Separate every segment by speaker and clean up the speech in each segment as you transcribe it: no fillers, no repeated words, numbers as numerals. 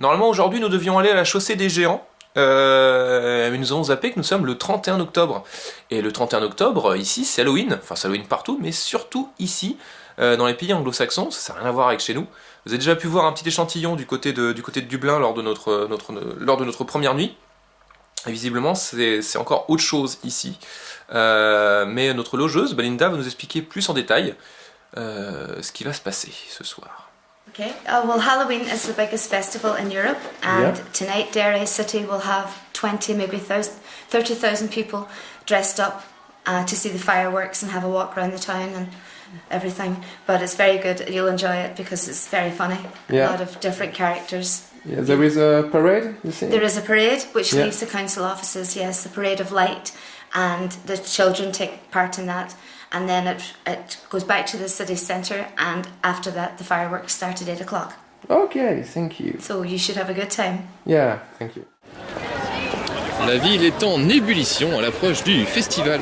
Speaker 1: Normalement aujourd'hui nous devions aller à la chaussée des géants, mais nous avons zappé que nous sommes le 31 octobre. Et le 31 octobre, ici c'est Halloween, enfin c'est Halloween partout, mais surtout ici, dans les pays anglo-saxons, ça n'a rien à voir avec chez nous. Vous avez déjà pu voir un petit échantillon du côté de Dublin lors de notre première nuit. Et visiblement c'est encore autre chose ici. Mais notre logeuse, Belinda, va nous expliquer plus en détail ce qui va se passer ce soir.
Speaker 2: Okay. Well, Halloween is the biggest festival in Europe, and tonight Derry City will have 20, maybe 30,000 people dressed up to see the fireworks and have a walk around the town and everything. But it's very good. You'll enjoy it because it's very funny. A lot of different characters.
Speaker 3: Yeah, there is a parade, you see?
Speaker 2: There is a parade which leaves the council offices, yes, the Parade of Light, and the children take part in that. And then it goes back to the city centre, and after that the fireworks start at 8 o'clock.
Speaker 3: Okay, thank you.
Speaker 2: So you should have a good time.
Speaker 3: Yeah, thank you.
Speaker 1: La ville est en ébullition à l'approche du festival.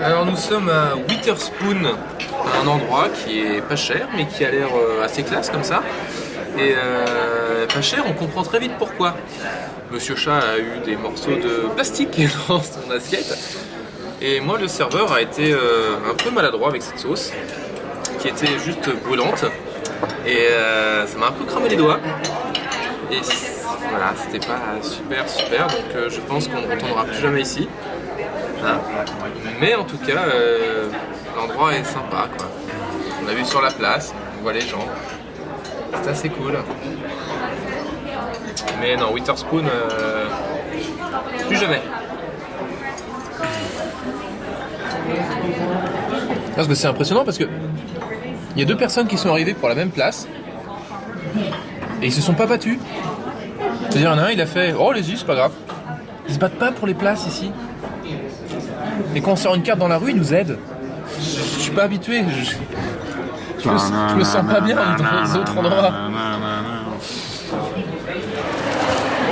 Speaker 1: Alors nous sommes à Witherspoon, un endroit qui est pas cher mais qui a l'air assez classe comme ça. Et pas cher, on comprend très vite pourquoi. Monsieur Chat a eu des morceaux de plastique dans son assiette. Et moi, le serveur a été un peu maladroit avec cette sauce, qui était juste brûlante. Et ça m'a un peu cramé les doigts. Et voilà, c'était pas super, donc je pense qu'on ne retournera plus jamais ici. Hein. Mais en tout cas, l'endroit est sympa, quoi. On a vu sur la place, on voit les gens. C'est assez cool. Mais non, Witherspoon, plus jamais. Parce que c'est impressionnant parce que il y a deux personnes qui sont arrivées pour la même place et ils se sont pas battus. C'est-à-dire, il y en a un, il a fait « Oh, allez-y, c'est pas grave ». Ils se battent pas pour les places ici. Et quand on sort une carte dans la rue, ils nous aident. Je suis pas habitué. Je me sens pas bien dans les autres endroits.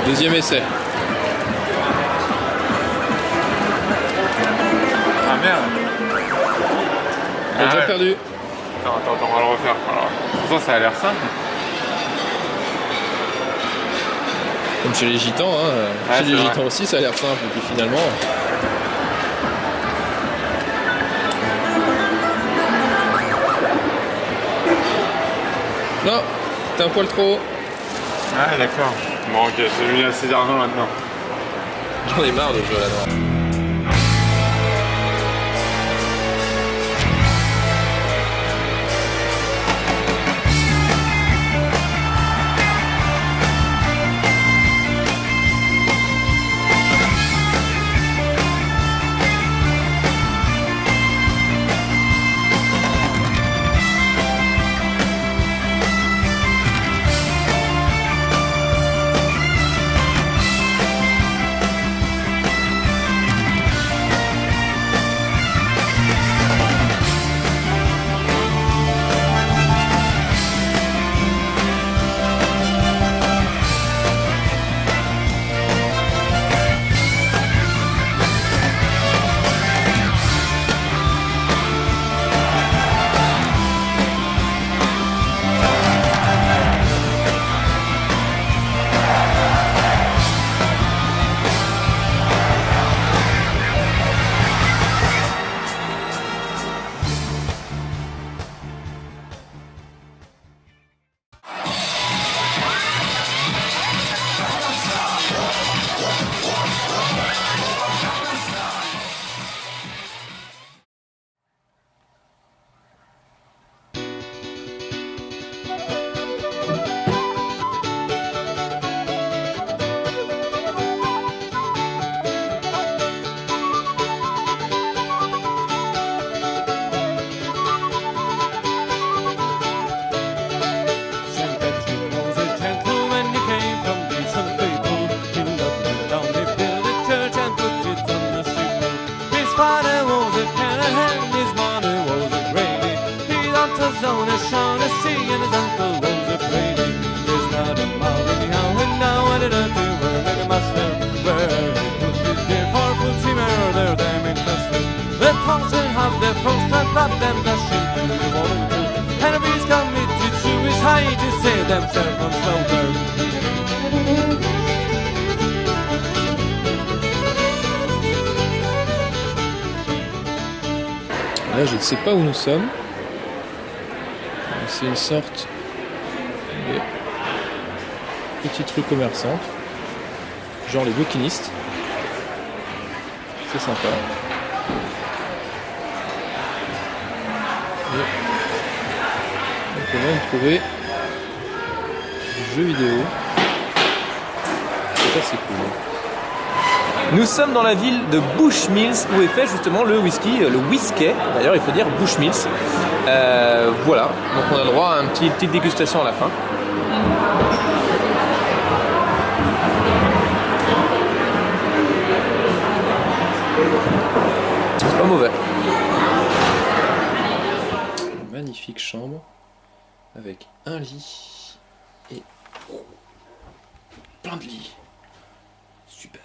Speaker 1: Deuxième essai.
Speaker 4: Ah merde.
Speaker 1: T'as déjà perdu.
Speaker 4: Attends, on va le refaire. Alors, pourtant ça a l'air simple.
Speaker 1: Comme chez les gitans, hein. Chez les gitans aussi ça a l'air simple, et puis finalement... Non, t'es un poil trop haut.
Speaker 4: Ah d'accord. Bon ok, celui là c'est d'argent maintenant.
Speaker 1: J'en ai marre de jouer là-dedans.
Speaker 5: Arizona, Shaughnessy, and his uncle was a trading. There's not a mile anyhow, and now I did not do where many must have. Where he puts his dear for puts him there, damn it, songs and have their posts and drop them dashing through the water. Enemies committed suicide to save themselves from slaughter.
Speaker 6: Là, je ne sais pas où nous sommes. C'est une sorte de petite rue commerçante, genre les bouquinistes. C'est sympa. Et on peut même trouver du jeu vidéo. Ça, c'est cool.
Speaker 7: Nous sommes dans la ville de Bushmills où est fait justement le whisky, le whisky. D'ailleurs, il faut dire Bushmills. Voilà, donc on a le droit à une petite dégustation à la fin. C'est pas mauvais.
Speaker 6: Magnifique chambre avec un lit et plein de lits. Super.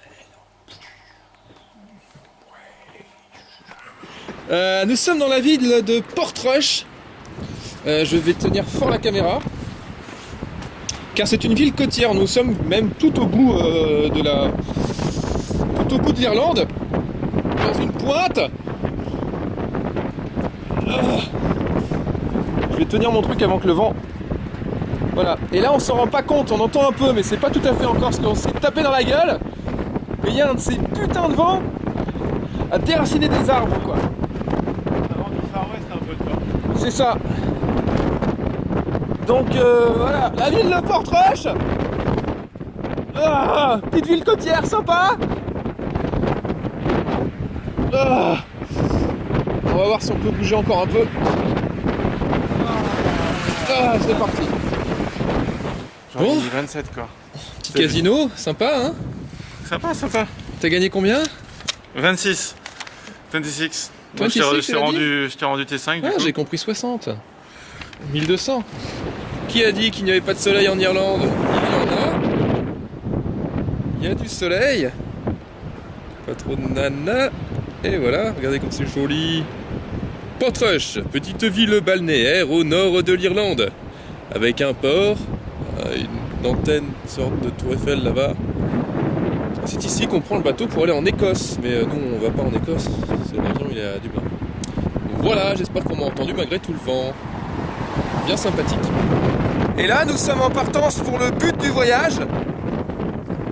Speaker 6: Nous sommes dans la ville de Portrush. Je vais tenir fort la caméra car c'est une ville côtière. Nous sommes même tout au bout de l'Irlande, dans une pointe. Je vais tenir mon truc avant que le vent. Voilà. Et là on s'en rend pas compte, on entend un peu, mais c'est pas tout à fait encore ce qu'on s'est tapé dans la gueule. Et il y a un de ces putains de vents à déraciner des arbres, quoi.
Speaker 4: Avant du Far West, un peu de temps.
Speaker 6: C'est ça. Donc voilà, la ville de Portrush. Petite ville côtière sympa. On va voir si on peut bouger encore un peu. C'est parti.
Speaker 4: Bon.
Speaker 6: Bon.
Speaker 4: 27 quoi.
Speaker 6: Petit casino, sympa hein.
Speaker 4: Sympa, sympa.
Speaker 6: T'as gagné combien?
Speaker 4: 26. 26. Moi,
Speaker 6: 26,
Speaker 4: je t'ai rendu tes 5 du
Speaker 6: Ah,
Speaker 4: coup.
Speaker 6: j'ai compris 60. 1200. Qui a dit qu'il n'y avait pas de soleil en Irlande? Il y en a. Il y a du soleil. Pas trop de nana. Et voilà, regardez comme c'est joli. Portrush, petite ville balnéaire au nord de l'Irlande. Avec un port, une antenne, une sorte de tour Eiffel là-bas. C'est ici qu'on prend le bateau pour aller en Écosse. Mais nous, on va pas en Écosse. L'avion, il est à Dublin. Donc voilà, j'espère qu'on m'a entendu malgré tout le vent. Bien sympathique. Et là, nous sommes en partance pour le but du voyage.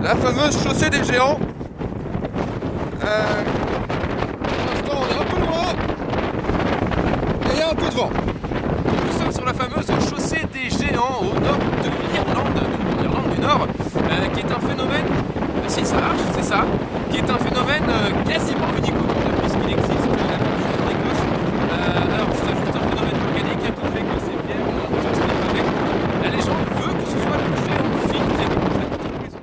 Speaker 6: La fameuse chaussée des géants. Pour l'instant, on est un peu loin. Et il y a un peu de vent. Nous sommes sur la fameuse chaussée des géants au nord de l'Irlande, l'Irlande du Nord, qui est un phénomène, si ça marche, c'est ça, qui est un phénomène quasiment unique au monde, puisqu'il existe la plupart en Écosse. Alors c'est juste un phénomène volcanique qui fait que ces pierres ont fait ce n'est pas. La légende veut que ce soit le géant Finn qui a découvert cette maison.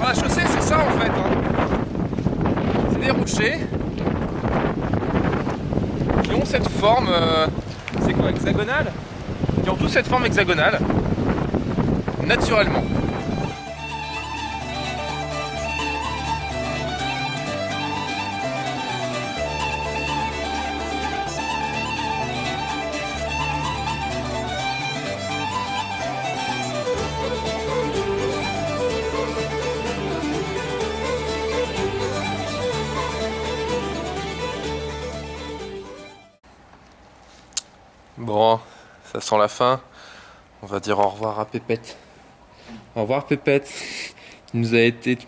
Speaker 6: La chaussée, c'est ça en fait. C'est des rochers qui ont cette forme, c'est quoi, hexagonale? Qui ont tous cette forme hexagonale, naturellement. Bon, ça sent la fin. On va dire au revoir à Pépette. Au revoir Pépette. Tu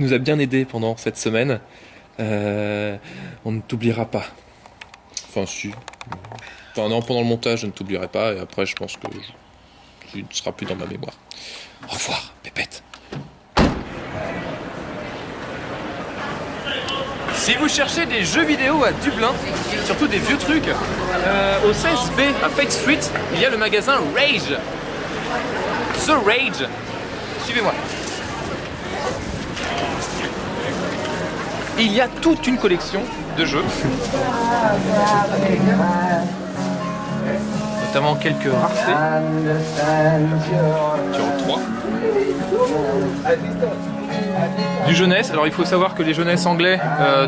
Speaker 6: nous as bien aidé pendant cette semaine. On ne t'oubliera pas. Enfin, si. Enfin, non, pendant le montage, je ne t'oublierai pas. Et après, je pense que tu ne seras plus dans ma mémoire. Au revoir, Pépette.
Speaker 7: Si vous cherchez des jeux vidéo à Dublin, surtout des vieux trucs, au 16B à Fake Street, il y a le magasin Rage. The Rage. Suivez-moi. Il y a toute une collection de jeux. Notamment quelques raretés. Tu en 3. Du jeunesse, alors il faut savoir que les jeunesses anglais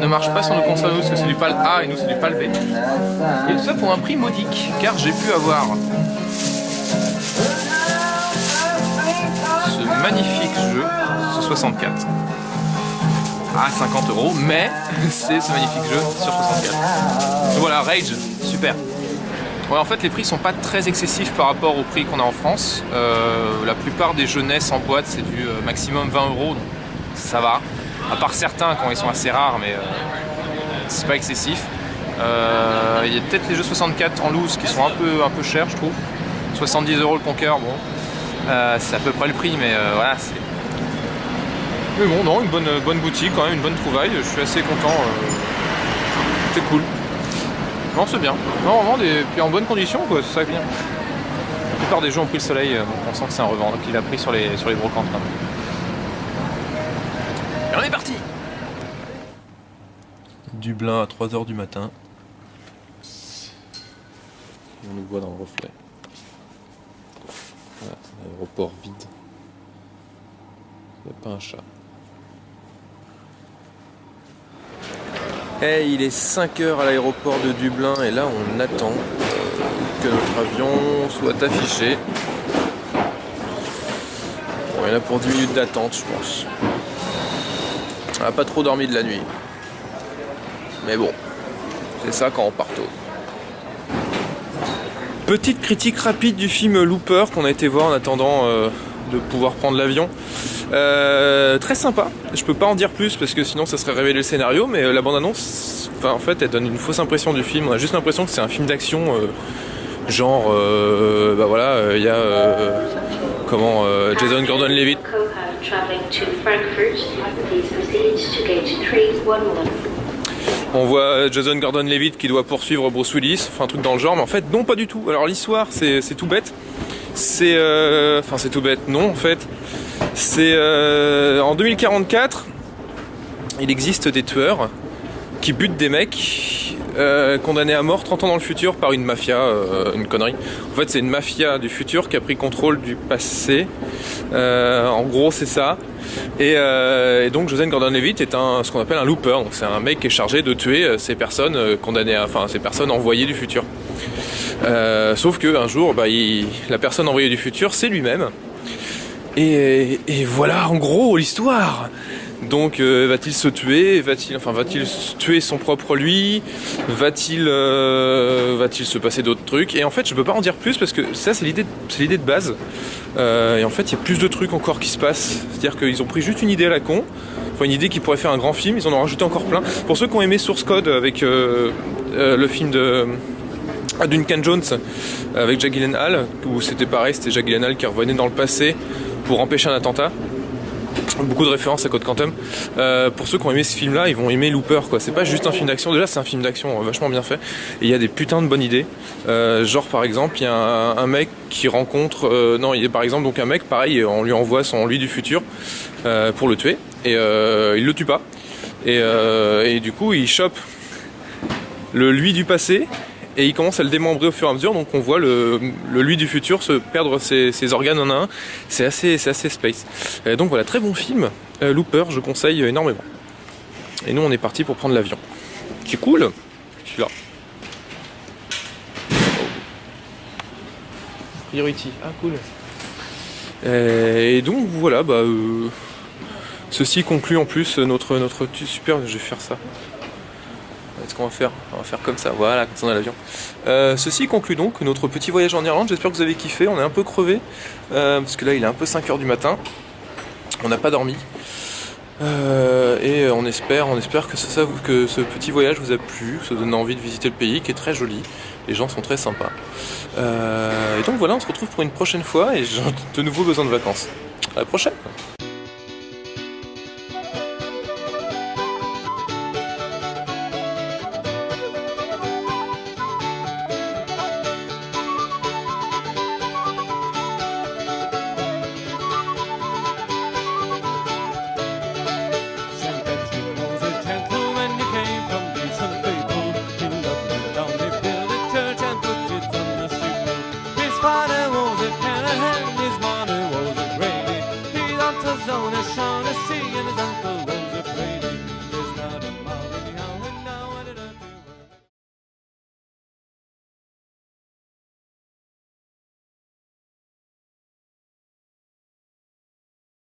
Speaker 7: ne marchent pas sur nos consoles parce que c'est du PAL A et nous c'est du PAL B. Et tout ça pour un prix modique, car j'ai pu avoir ce magnifique jeu, ce 64, à 50 €, mais c'est ce magnifique jeu sur 64. Donc voilà, Rage, super. Ouais, en fait les prix sont pas très excessifs par rapport au prix qu'on a en France. La plupart des jeunesses en boîte c'est du maximum 20 €, donc ça va. À part certains quand ils sont assez rares, mais c'est pas excessif. Il y a peut-être les jeux 64 en loose qui sont un peu chers je trouve. 70 € le Conquer, bon. C'est à peu près le prix, mais voilà, c'est... Mais bon, non, une bonne boutique quand même, une bonne trouvaille, je suis assez content, c'est cool. Non, c'est bien, non, vraiment, puis en bonne condition, quoi, c'est ça qui est bien. La plupart des jeux ont pris le soleil, on sent que c'est un revendeur qu'il a pris sur les brocantes. Quand même. Et on est parti.
Speaker 6: Dublin à 3h du matin. On nous voit dans le reflet. Voilà, c'est un aéroport vide. Il n'y a pas un chat. Hey, il est 5h à l'aéroport de Dublin et là on attend que notre avion soit affiché. Bon, il y en a pour 10 minutes d'attente je pense. On n'a pas trop dormi de la nuit. Mais bon, c'est ça quand on part tôt. Petite critique rapide du film Looper qu'on a été voir en attendant de pouvoir prendre l'avion. Très sympa, je peux pas en dire plus parce que sinon ça serait révéler le scénario, mais la bande-annonce, en fait elle donne une fausse impression du film. On a juste l'impression que c'est un film d'action genre bah voilà, il y a Jason Gordon-Levitt. On voit Jason Gordon-Levitt qui doit poursuivre Bruce Willis, enfin un truc dans le genre, mais en fait non, pas du tout. Alors l'histoire c'est tout bête, c'est tout bête, non en fait. C'est en 2044, il existe des tueurs qui butent des mecs condamnés à mort 30 ans dans le futur par une mafia, une connerie. En fait c'est une mafia du futur qui a pris contrôle du passé, en gros c'est ça. Et donc Joseph Gordon-Levitt est ce qu'on appelle un looper, donc c'est un mec qui est chargé de tuer ces personnes ces personnes envoyées du futur. Sauf qu'un jour, la personne envoyée du futur, c'est lui-même. Et voilà en gros l'histoire. Donc va-t-il se tuer, va-t-il tuer son propre lui, va-t-il se passer d'autres trucs. Et en fait je peux pas en dire plus parce que ça c'est l'idée de base. Et en fait il y a plus de trucs encore qui se passent. C'est-à-dire qu'ils ont pris juste une idée à la con, une idée qui pourrait faire un grand film, ils en ont rajouté encore plein. Pour ceux qui ont aimé Source Code avec le film de Duncan Jones avec Jake Gyllenhaal, où c'était pareil, c'était Jake Gyllenhaal qui revenait dans le passé pour empêcher un attentat. Beaucoup de références à Code Quantum. Pour ceux qui ont aimé ce film là, ils vont aimer Looper quoi. C'est pas juste un film d'action, déjà c'est un film d'action vachement bien fait. Et il y a des putains de bonnes idées. Genre par exemple il y a un mec qui rencontre il y a par exemple donc un mec pareil, on lui envoie son lui du futur pour le tuer et il le tue pas. Et du coup il chope le lui du passé et il commence à le démembrer au fur et à mesure, donc on voit le lui du futur se perdre ses organes en un. C'est assez space. Donc voilà, très bon film. Looper, je conseille énormément. Et nous on est parti pour prendre l'avion. C'est cool. Je suis là. Priority. Ah cool. Et donc voilà, ceci conclut en plus notre super. Je vais faire ça. Qu'est-ce qu'on va faire? On va faire comme ça, voilà, quand on a l'avion. Ceci conclut donc notre petit voyage en Irlande. J'espère que vous avez kiffé. On est un peu crevé parce que là il est un peu 5h du matin. On n'a pas dormi. Et on espère que que ce petit voyage vous a plu, que ça vous donne envie de visiter le pays, qui est très joli. Les gens sont très sympas. Et donc voilà, on se retrouve pour une prochaine fois et j'ai de nouveau besoin de vacances. À la prochaine!
Speaker 5: St. Patrick was a gentleman, he came from decent people. He loved the town, he built a church and put it on the steeple. His father was a Callahan, his mother was a Grady. His aunt was O'Shaughnessy and his uncle